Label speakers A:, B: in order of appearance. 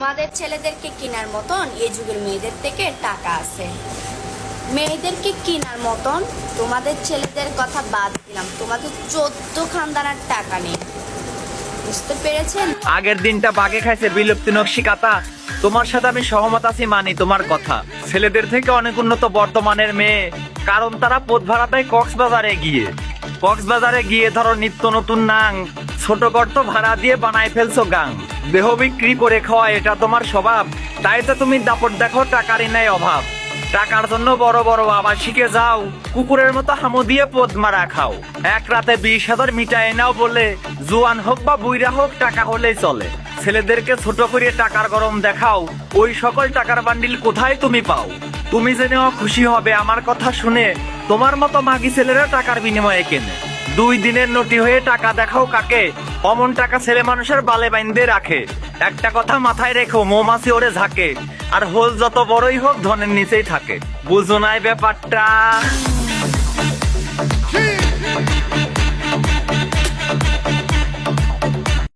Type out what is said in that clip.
A: তোমাদের ছেলেদেরকে কেনার মতন এই যুগের মেয়েদের থেকে টাকা আছে। মেয়েদেরকে কেনার মতন তোমাদের ছেলেদের কথা বাদ দিলাম, তোমাদের 14 খানদানের টাকা নেই। বুঝতে পেরেছেন?
B: আগের দিনটা বাগে খাইছে বিলুপ্তি নকশিকাতা। তোমার সাথে আমি সহমত আছি, মানি তোমার কথা। ছেলেদের থেকে অনেক উন্নত বর্তমানের মেয়ে, কারণ তারা পথ ভাড়া দেয় কক্সবাজারে গিয়ে ধরো নিত্য নতুন নাং, ছোট গর্ত ভাড়া দিয়ে বানায় ফেলছো গাং। দেহ বিক্রি করে খাওয়া এটা তোমার স্বভাব, তাই তো তুমি দাপট দেখো টাকারই নাই অভাব। টাকার জন্য বড় বড় আবাসিকে যাও, কুকুরের মতো হামু দিয়ে পদ মারা খাও। এক রাতে 20,000 মিটায় নাও বলে, জুয়ান হোক বা বুইরা হোক টাকা হলেই চলে। ছেলেদেরকে ছোট করে টাকার গরম দেখাও, ওই সকল টাকার বান্ডিল কোথায় তুমি পাও? তুমি জেনেও খুশি হবে আমার কথা শুনে, তোমার মতো মাগি ছেলেরা টাকার বিনিময়ে কেনে। 2 দিনের নটি হয়ে টাকা দেখাও কাকে, অমন টাকা ছেলে মানুষের বালে বাইন্দে রাখে। একটা কথা মাথায় রেখো, মৌমাছি ওরে ঝাঁকে, আর হোল যত বড়ই হোক ধনের নিচেই থাকে। বুঝো নাই ব্যাপারটা?